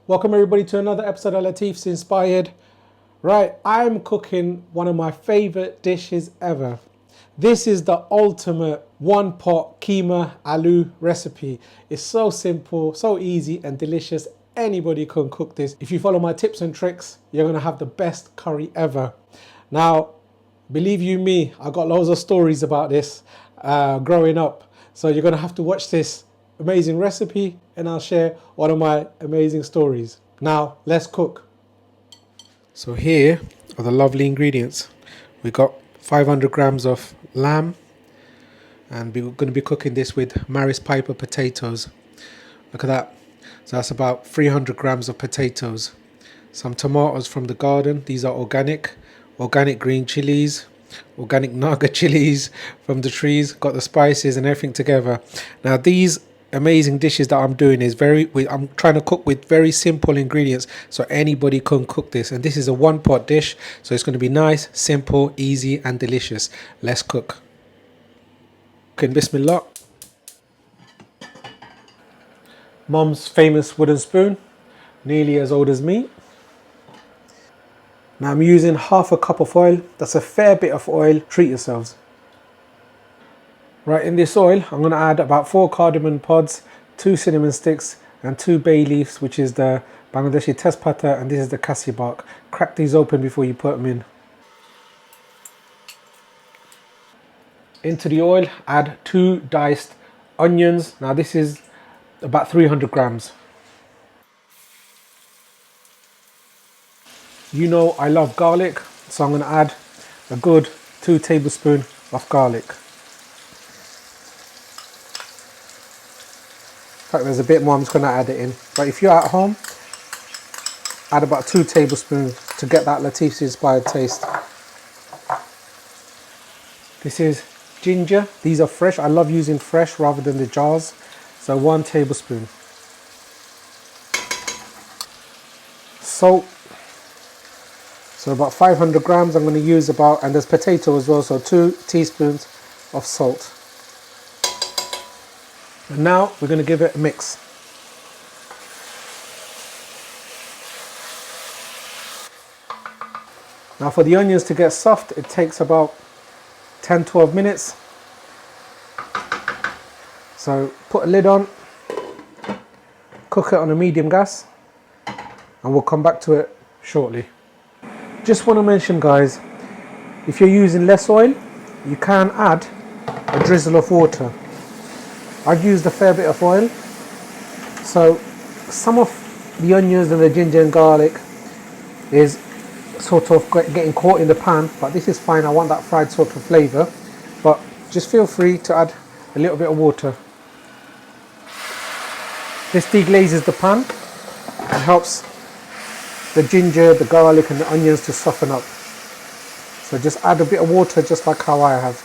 Welcome everybody to another episode of Latifsinspired. Right, I'm cooking one of my favorite dishes ever. This is the ultimate one pot Keema Aloo recipe. It's so simple, so easy and delicious. Anybody can cook this. If you follow my tips and tricks, you're gonna have the best curry ever. Now, believe you me, I got loads of stories about this growing up. So you're gonna have to watch this amazing recipe and I'll share one of my amazing stories. Now, let's cook. So here are the lovely ingredients. We got 500 grams of lamb and we're going to be cooking this with Maris Piper potatoes. Look at that. So that's about 300 grams of potatoes. Some tomatoes from the garden. These are organic green chilies, organic naga chilies from the trees. Got the spices and everything together. Now these amazing dishes that I'm doing is I'm trying to cook with very simple ingredients so anybody can cook this, and this is a one pot dish, so it's going to be nice, simple, easy and delicious. Let's cook. Okay, bismillah. Mom's famous wooden spoon, nearly as old as me. Now I'm using half a cup of oil. That's a fair bit of oil. Treat yourselves. Right, in this oil, I'm going to add about 4 cardamom pods, 2 cinnamon sticks, and 2 bay leaves, which is the Bangladeshi tezpata, and this is the cassia bark. Crack these open before you put them in. Into the oil, add 2 diced onions. Now this is about 300 grams. You know I love garlic, so I'm going to add a good 2 tablespoons of garlic. In fact, there's a bit more, I'm just going to add it in. But if you're at home, add about 2 tablespoons to get that Latifs-inspired taste. This is ginger. These are fresh. I love using fresh rather than the jars. So 1 tablespoon. Salt. So about 500 grams I'm going to use about, and there's potato as well, so 2 teaspoons of salt. And now we're going to give it a mix. Now for the onions to get soft, it takes about 10-12 minutes. So put a lid on, cook it on a medium gas, and we'll come back to it shortly. Just want to mention, guys, if you're using less oil, you can add a drizzle of water. I've used a fair bit of oil, so some of the onions and the ginger and garlic is sort of getting caught in the pan, but this is fine. I want that fried sort of flavour, but just feel free to add a little bit of water. This deglazes the pan and helps the ginger, the garlic and the onions to soften up. So just add a bit of water, just like how I have.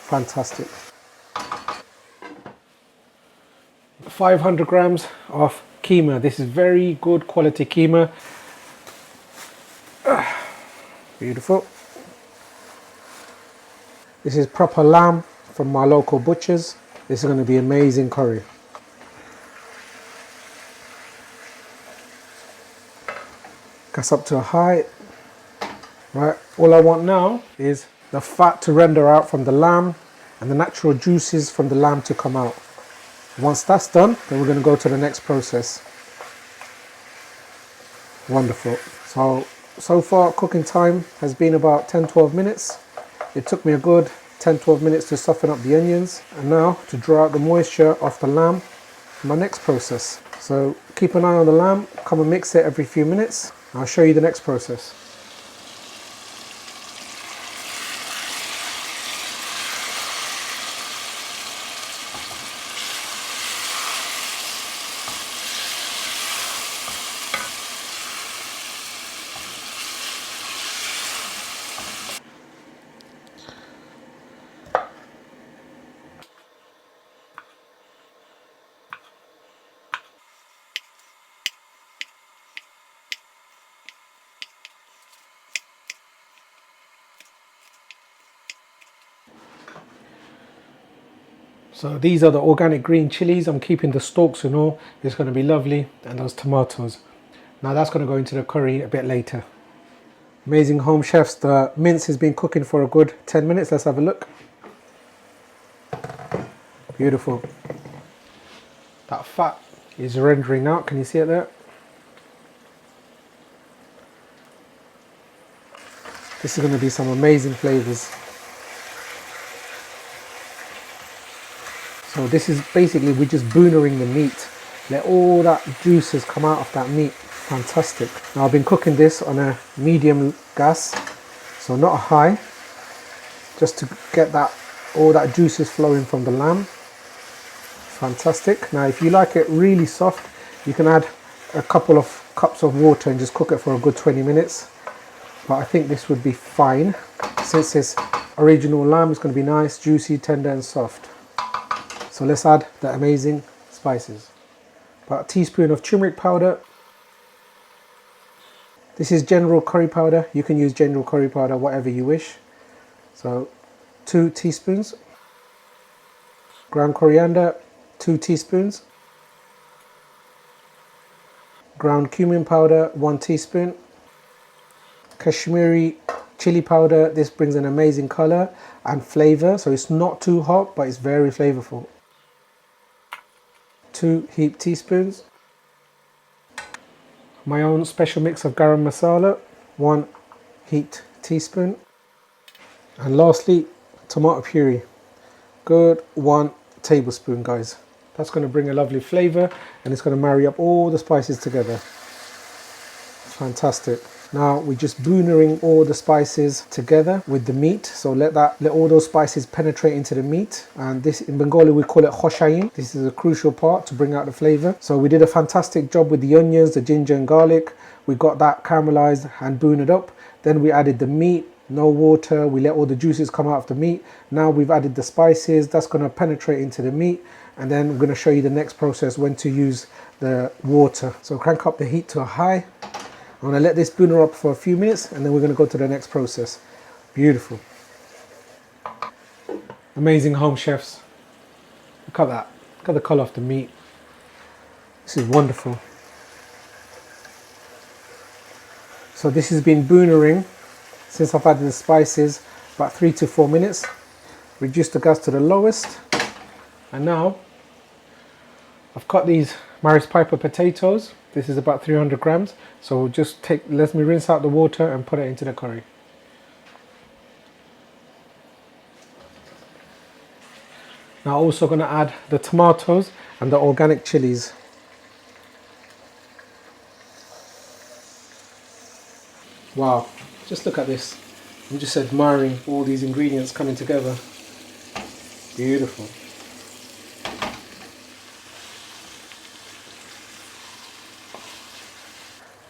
Fantastic. 500 grams of keema. This is very good quality keema. Beautiful. This is proper lamb from my local butchers. This is going to be amazing curry. Gas up to a high. Right, all I want now is the fat to render out from the lamb and the natural juices from the lamb to come out. Once that's done, then we're going to go to the next process. Wonderful. So far cooking time has been about 10-12 minutes. It took me a good 10-12 minutes to soften up the onions, and now to draw out the moisture off the lamb, my next process. So keep an eye on the lamb, come and mix it every few minutes. I'll show you the next process. So these are the organic green chilies. I'm keeping the stalks and all. It's going to be lovely. And those tomatoes. Now that's going to go into the curry a bit later. Amazing home chefs. The mince has been cooking for a good 10 minutes. Let's have a look. Beautiful. That fat is rendering out. Can you see it there? This is going to be some amazing flavors. So this is basically, we're just boonering the meat. Let all that juices come out of that meat. Fantastic. Now I've been cooking this on a medium gas, so not a high, just to get that all that juices flowing from the lamb. Fantastic. Now if you like it really soft, you can add a couple of cups of water and just cook it for a good 20 minutes. But I think this would be fine. Since it's original lamb, it's going to be nice, juicy, tender and soft. So let's add the amazing spices. About a teaspoon of turmeric powder. This is general curry powder. You can use general curry powder, whatever you wish. So 2 teaspoons. Ground coriander, 2 teaspoons. Ground cumin powder, 1 teaspoon. Kashmiri chili powder. This brings an amazing color and flavor. So it's not too hot, but it's very flavorful. 2 heaped teaspoons. My own special mix of garam masala, 1 heaped teaspoon. And lastly, tomato puree. Good 1 tablespoon, guys. That's going to bring a lovely flavor and it's going to marry up all the spices together. Fantastic. Now we're just boonering all the spices together with the meat. So let all those spices penetrate into the meat. And this in Bengali we call it khoshayin. This is a crucial part to bring out the flavor. So we did a fantastic job with the onions, the ginger and garlic. We got that caramelized and booned up. Then we added the meat, no water. We let all the juices come out of the meat. Now we've added the spices. That's going to penetrate into the meat. And then we're going to show you the next process when to use the water. So crank up the heat to a high. I'm going to let this booner up for a few minutes and then we're going to go to the next process. Beautiful. Amazing home chefs. Look at that. Look at the colour of the meat. This is wonderful. So this has been boonering since I've added the spices about 3 to 4 minutes. Reduce the gas to the lowest. And now I've cut these Maris Piper potatoes. This is about 300 grams. So just let me rinse out the water and put it into the curry. Now also going to add the tomatoes and the organic chilies. Wow, just look at this. I'm just admiring all these ingredients coming together. Beautiful.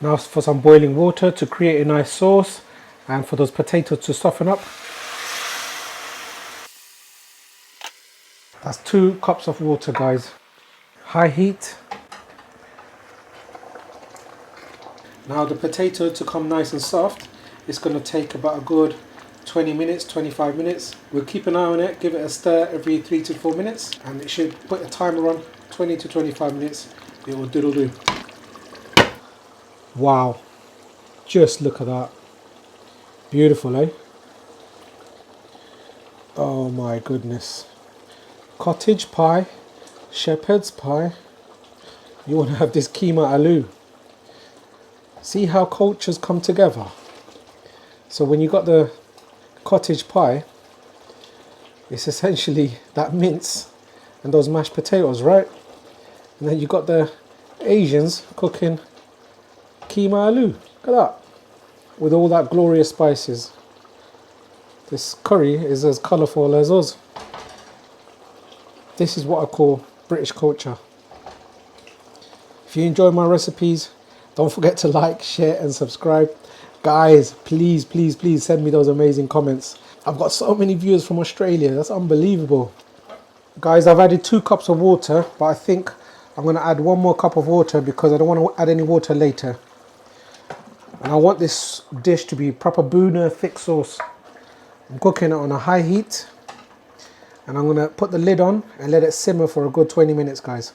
Now for some boiling water to create a nice sauce and for those potatoes to soften up. That's 2 cups of water, guys. High heat. Now the potato to come nice and soft, it's going to take about a good 20 minutes, 25 minutes. We'll keep an eye on it, give it a stir every 3 to 4 minutes and it should put a timer on 20 to 25 minutes. It will diddle do. Wow, just look at that. Beautiful, eh? Oh my goodness. Cottage pie, shepherd's pie. You want to have this keema aloo. See how cultures come together. So when you got the cottage pie, it's essentially that mince and those mashed potatoes, right? And then you got the Asians cooking keema aloo. Look at that. With all that glorious spices. This curry is as colourful as us. This is what I call British culture. If you enjoy my recipes, don't forget to like, share and subscribe. Guys, please, please, please send me those amazing comments. I've got so many viewers from Australia. That's unbelievable. Guys, I've added 2 cups of water, but I think I'm going to add 1 more cup of water because I don't want to add any water later. And I want this dish to be proper booner, thick sauce. I'm cooking it on a high heat. And I'm gonna put the lid on and let it simmer for a good 20 minutes, guys.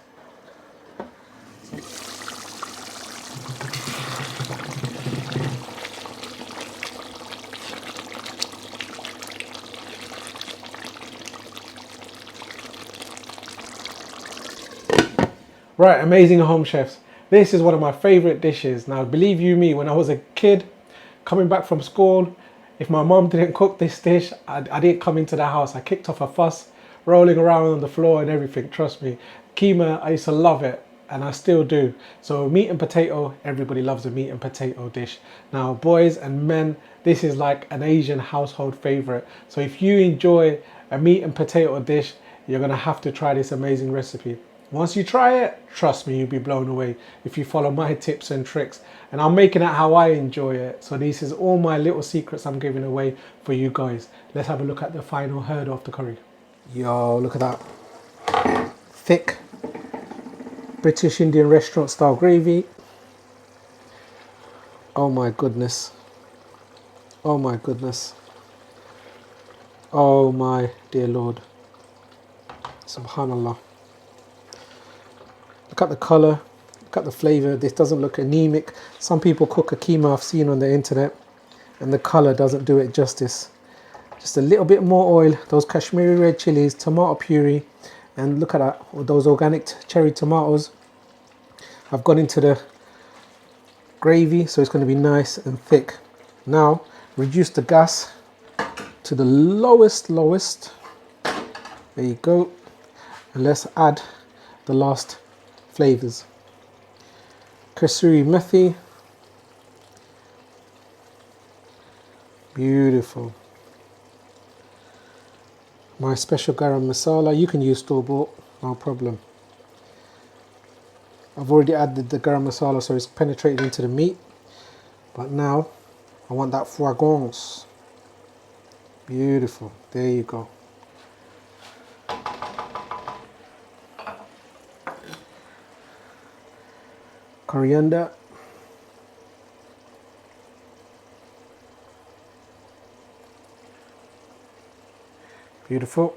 Right, amazing home chefs. This is one of my favorite dishes. Now, believe you me, when I was a kid, coming back from school, if my mom didn't cook this dish, I didn't come into the house. I kicked off a fuss, rolling around on the floor and everything, trust me. Keema, I used to love it, and I still do. So meat and potato, everybody loves a meat and potato dish. Now, boys and men, this is like an Asian household favorite. So if you enjoy a meat and potato dish, you're gonna have to try this amazing recipe. Once you try it, trust me, you'll be blown away if you follow my tips and tricks. And I'm making it how I enjoy it. So this is all my little secrets I'm giving away for you guys. Let's have a look at the final herd of the curry. Yo, look at that. Thick British Indian restaurant style gravy. Oh my goodness. Oh my goodness. Oh my dear Lord. Subhanallah. Look at the colour, look at the flavour. This doesn't look anemic. Some people cook a keema I've seen on the internet and the colour doesn't do it justice. Just a little bit more oil, those Kashmiri red chilies, tomato puree, and look at that, with those organic cherry tomatoes. I've gone into the gravy, so it's going to be nice and thick. Now, reduce the gas to the lowest. There you go. And let's add the last flavors. Kasuri methi. Beautiful. My special garam masala. You can use store-bought, no problem. I've already added the garam masala so it's penetrated into the meat. But now I want that fragrance. Beautiful. There you go. Coriander. Beautiful.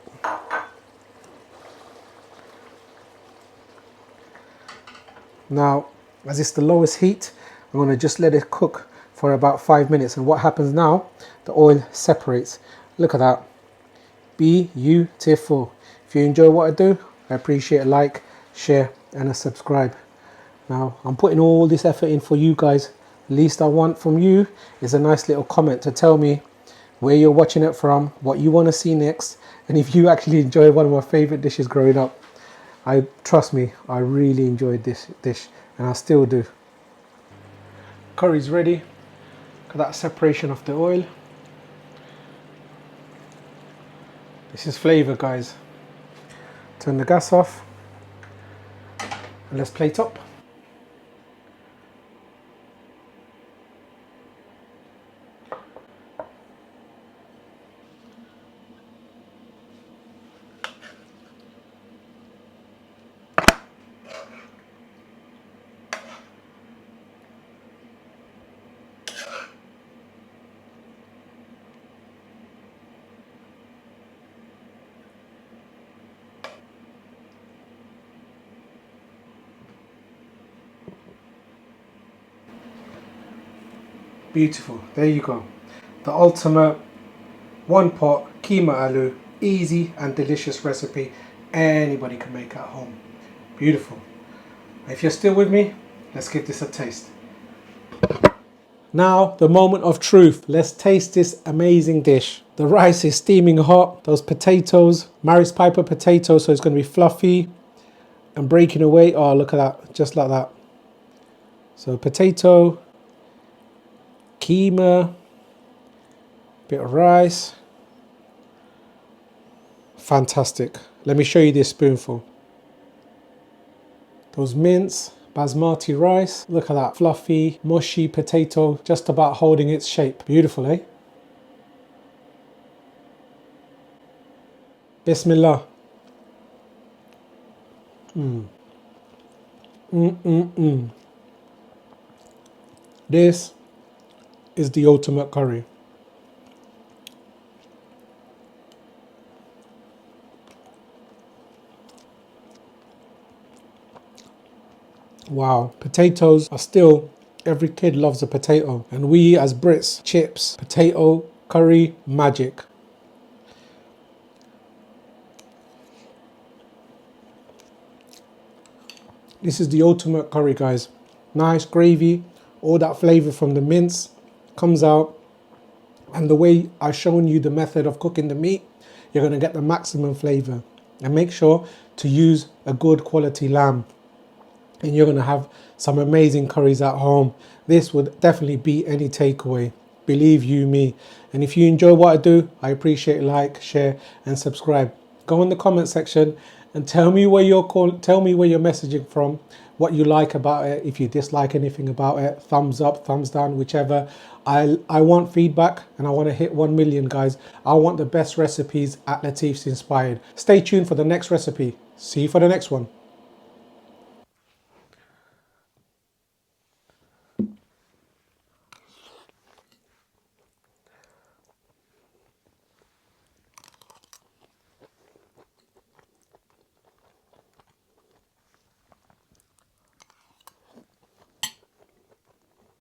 Now, as it's the lowest heat, I'm going to just let it cook for about 5 minutes. And what happens now, the oil separates. Look at that. Beautiful. If you enjoy what I do, I appreciate a like, share and a subscribe. Now, I'm putting all this effort in for you guys. The least I want from you is a nice little comment to tell me where you're watching it from, what you want to see next, and if you actually enjoy one of my favorite dishes growing up. Trust me, I really enjoyed this dish, and I still do. Curry's ready. Look at that separation of the oil. This is flavor, guys. Turn the gas off, and let's plate up. Beautiful. There you go. The ultimate one pot keema aloo, easy and delicious recipe anybody can make at home. Beautiful. If you're still with me, let's give this a taste. Now, the moment of truth. Let's taste this amazing dish. The rice is steaming hot. Those potatoes, Maris Piper potatoes, so it's going to be fluffy and breaking away. Oh, look at that. Just like that. So potato, keema, bit of rice. Fantastic. Let me show you this spoonful. Those mince, basmati rice. Look at that fluffy, mushy potato, just about holding its shape. Beautiful, eh? Bismillah. This is the ultimate curry. Wow, potatoes are still, every kid loves a potato. And we as Brits, chips, potato, curry, magic. This is the ultimate curry, guys. Nice gravy, all that flavor from the mince comes out. And the way I've shown you the method of cooking the meat, you're gonna get the maximum flavor. And make sure to use a good quality lamb. And you're gonna have some amazing curries at home. This would definitely beat any takeaway. Believe you me. And if you enjoy what I do, I appreciate like, share, and subscribe. Go in the comment section and tell me where you're messaging from, what you like about it, if you dislike anything about it, thumbs up, thumbs down, whichever. I want feedback and I want to hit 1 million, guys. I want the best recipes at Latifs Inspired. Stay tuned for the next recipe. See you for the next one.